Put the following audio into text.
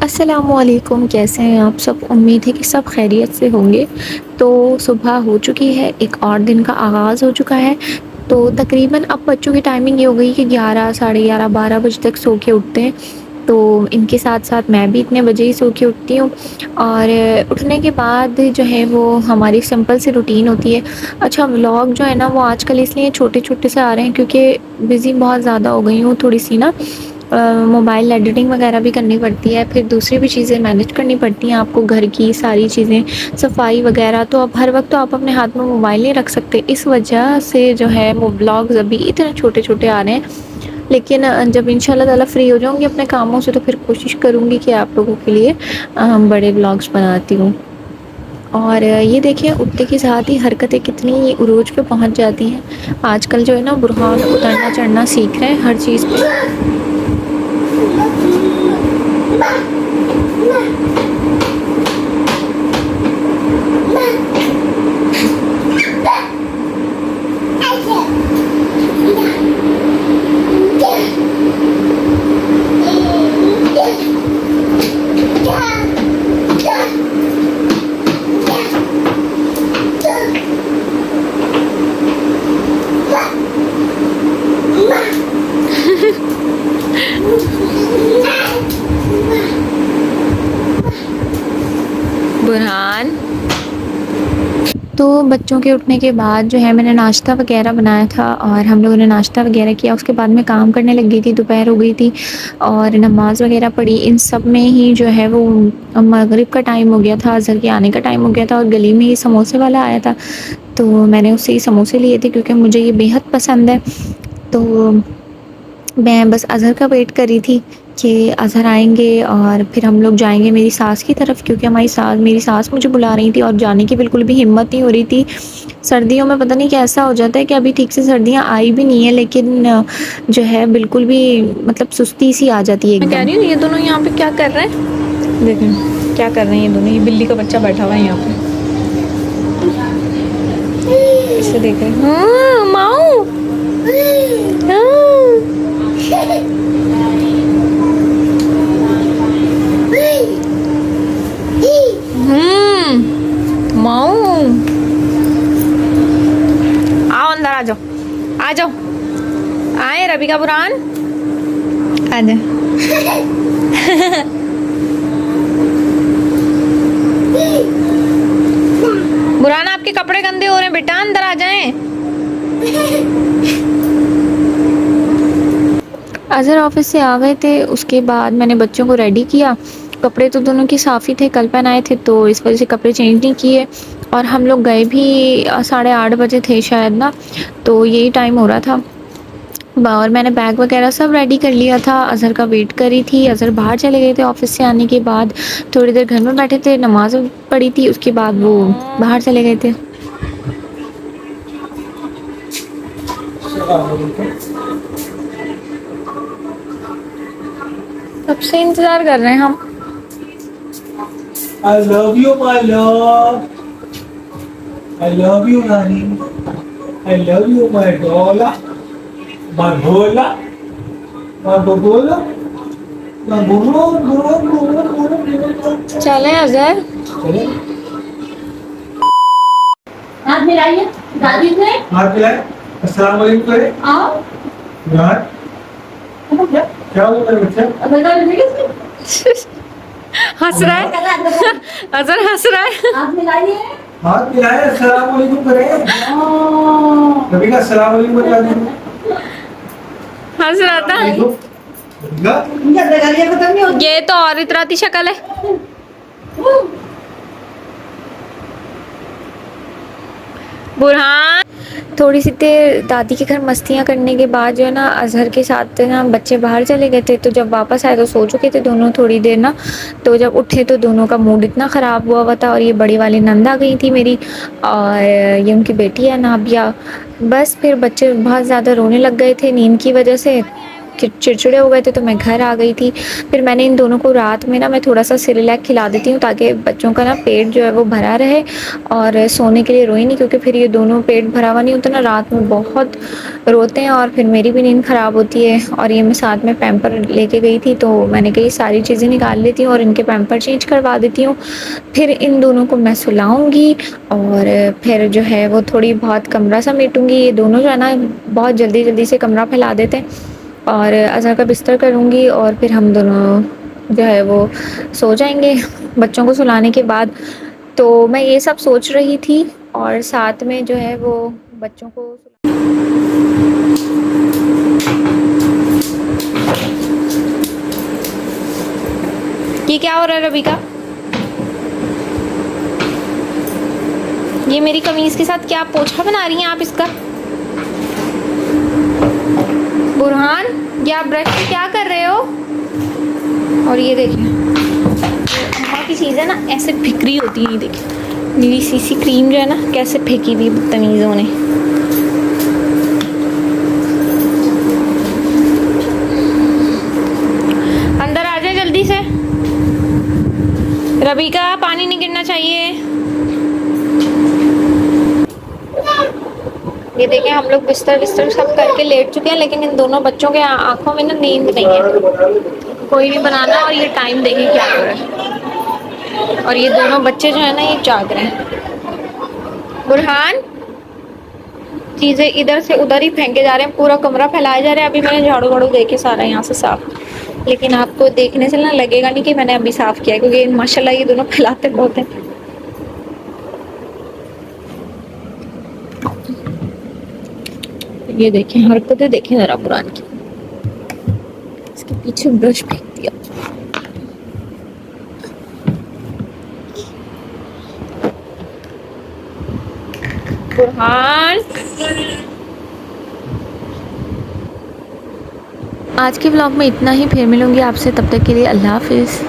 अस्सलामुअलैकुम, कैसे हैं आप सब? उम्मीद है कि सब खैरियत से होंगे। तो सुबह हो चुकी है, एक और दिन का आगाज़ हो चुका है। तो तकरीबन अब बच्चों की टाइमिंग ये हो गई कि 11 साढ़े 11 12 बजे तक सो के उठते हैं। तो इनके साथ-साथ मैं भी इतने बजे ही सो के उठती हूँ और उठने के बाद जो है वो हमारी सिंपल सी रूटीन होती है। अच्छा, व्लॉग जो है ना वो आजकल इसलिए छोटे-छोटे से आ रहे हैं क्योंकि बिज़ी बहुत ज़्यादा हो गई हूँ थोड़ी-सी ना। मोबाइल एडिटिंग वगैरह भी करनी पड़ती है, फिर दूसरी भी चीज़ें मैनेज करनी पड़ती हैं आपको, घर की सारी चीज़ें, सफाई वगैरह। तो अब हर वक़्त तो आप अपने हाथ में मोबाइल नहीं रख सकते, इस वजह से जो है वो व्लॉग्स अभी इतने छोटे-छोटे आ रहे हैं। लेकिन जब इंशाल्लाह ताला फ्री हो जाऊँगी अपने कामों से तो फिर कोशिश करूँगी कि आप लोगों के लिए बड़े व्लॉग्स बनाती हूँ। और ये देखिए उठते के साथ ही हरकतें कितनी उरूज पे पहुँच जाती हैं। आजकल जो है ना बुरहान उतरना चढ़ना सीख रहे हैं हर चीज़ पे। बुरहान। तो बच्चों के उठने के बाद जो है मैंने नाश्ता वग़ैरह बनाया था और हम लोगों ने नाश्ता वग़ैरह किया। उसके बाद मैं काम करने लग गई थी, दोपहर हो गई थी और नमाज़ वग़ैरह पढ़ी। इन सब में ही जो है वो मगरिब का टाइम हो गया था, अज़हर के आने का टाइम हो गया था और गली में ही समोसे वाला आया था। तो मैंने उससे ही समोसे लिए थे क्योंकि मुझे ये बेहद पसंद है। तो मैं बस अज़हर का वेट कर रही थी कि अज़हर आएँगे और फिर हम लोग जाएँगे मेरी सास की तरफ, क्योंकि मेरी सास मुझे बुला रही थी और जाने की बिल्कुल भी हिम्मत नहीं हो रही थी। सर्दियों में पता नहीं कैसा हो जाता है कि अभी ठीक से सर्दियाँ आई भी नहीं है, लेकिन जो है बिल्कुल भी मतलब सुस्ती सी आ जाती है मैं कह एकदम। रही हूँ ये दोनों यहाँ पे क्या कर रहे हैं। देखें क्या कर रहे हैं ये दोनों। ये बिल्ली का बच्चा बैठा हुआ है यहाँ पे, इसे देख रहे हैं। हाँ माऊ। माऊ, आओ अंदर आ जाओ, आ जाओ। आए रबी बुरहान, आ जा। बुरहान आपके कपड़े गंदे हो रहे हैं बेटा, अंदर आ जाएं। अज़हर ऑफ़िस से आ गए थे, उसके बाद मैंने बच्चों को रेडी किया। कपड़े तो दोनों के साफ़ ही थे, कल पहनाए थे तो इस वज़ह से कपड़े चेंज नहीं किए और हम लोग गए भी साढ़े 8 बजे थे शायद ना, तो यही टाइम हो रहा था। और मैंने बैग वग़ैरह सब रेडी कर लिया था, अज़हर का वेट कर रही थी। अज़हर बाहर चले गए थे ऑफ़िस से आने के बाद, थोड़ी देर घर में बैठे थे, नमाज़ पढ़ी थी, उसके बाद वो बाहर चले गए थे। कब से इंतजार कर रहे हैं हम। I love you, my love. I love you, Nani. I love you, my Dola. My Bola. My Bobola. My Bobola. चले अज़हर। चले हाथ मिलाइए दादी से। हाथ मिलाए। अस्सलाम वालेकुम करे। आओ। यार क्या हुआ मेरे बच्चा? हंस रहा है। अज़हर हंस रहा है। हाथ मिलाए। अस्सलाम वालेकुम करे। कभी का अस्सलाम वालेकुम बता दो। हंस रहा था। ये तो और इतराती शक्ल है। बुरहान। थोड़ी सी देर दादी के घर मस्तियाँ करने के बाद जो है ना अज़हर के साथ ना बच्चे बाहर चले गए थे, तो जब वापस आए तो सो चुके थे दोनों थोड़ी देर ना। तो जब उठे तो दोनों का मूड इतना ख़राब हुआ था और ये बड़ी वाली नंद आ गई थी मेरी और ये उनकी बेटी है नाबिया। बस फिर बच्चे बहुत ज़्यादा रोने लग गए थे नींद की वजह से। चिड़चिड़े हो गए थे तो मैं घर आ गई थी। फिर मैंने इन दोनों को रात में ना मैं थोड़ा-सा सेरेलैक खिला देती हूँ ताकि बच्चों का ना पेट जो है वो भरा रहे और सोने के लिए रोए नहीं, क्योंकि फिर ये दोनों पेट भरा हुआ नहीं होता ना, रात में बहुत रोते हैं और फिर मेरी भी नींद ख़राब होती है। और ये मैं साथ में पैम्पर लेके गई थी तो मैंने कहा ये सारी चीज़ें निकाल लेती हूँ और इनके पैम्पर चेंज करवा देती हूँ। फिर इन दोनों को मैं सुलाऊँगी और फिर जो है वो थोड़ी बहुत कमरा समेटूँगी। ये दोनों जो है ना बहुत जल्दी-जल्दी से कमरा फैला देते हैं और अज़हर का बिस्तर करूँगी और फिर हम दोनों जो है वो सो जाएँगे बच्चों को सुलाने के बाद। तो मैं ये सब सोच रही थी और साथ में जो है वो बच्चों को ये क्या हो रहा है रबिका? ये मेरी कमीज के साथ क्या पोछा बना रही हैं आप इसका? बुरहान, ये आप ब्रश से क्या कर रहे हो? और ये देखिए अम्मा की चीज़ है ना ऐसे फिक्री होती है। देखिए नीली सीसी क्रीम जो है ना कैसे फेंकी हुई बदतमीज़ों ने। अंदर आ जाए जल्दी से। रबिका पानी नहीं गिरना चाहिए। ये देखें हम लोग बिस्तर सब करके लेट चुके हैं, लेकिन इन दोनों बच्चों के आंखों में ना नींद नहीं है। कोई नहीं बनाना और ये टाइम देखें क्या हो रहा है। और ये दोनों बच्चे जो है ना ये जाग रहे हैं। बुरहान, चीज़ें इधर से उधर ही फेंके जा रहे हैं, पूरा कमरा फैलाए जा रहे हैं। अभी मैंने झाड़ू वाड़ू दे के सारा यहाँ से साफ, लेकिन आपको देखने से ना लगेगा नहीं कि मैंने अभी साफ किया, क्योंकि माशाल्लाह ये दोनों फैलाते बहुत हैं। ये देखें हरकतें देखें जरा बुरहान की। इसके पीछे ब्रश फेंक दिया। बुरहान, आज के व्लॉग में इतना ही, फिर मिलूंगी आपसे, तब तक के लिए अल्लाह हाफिज़।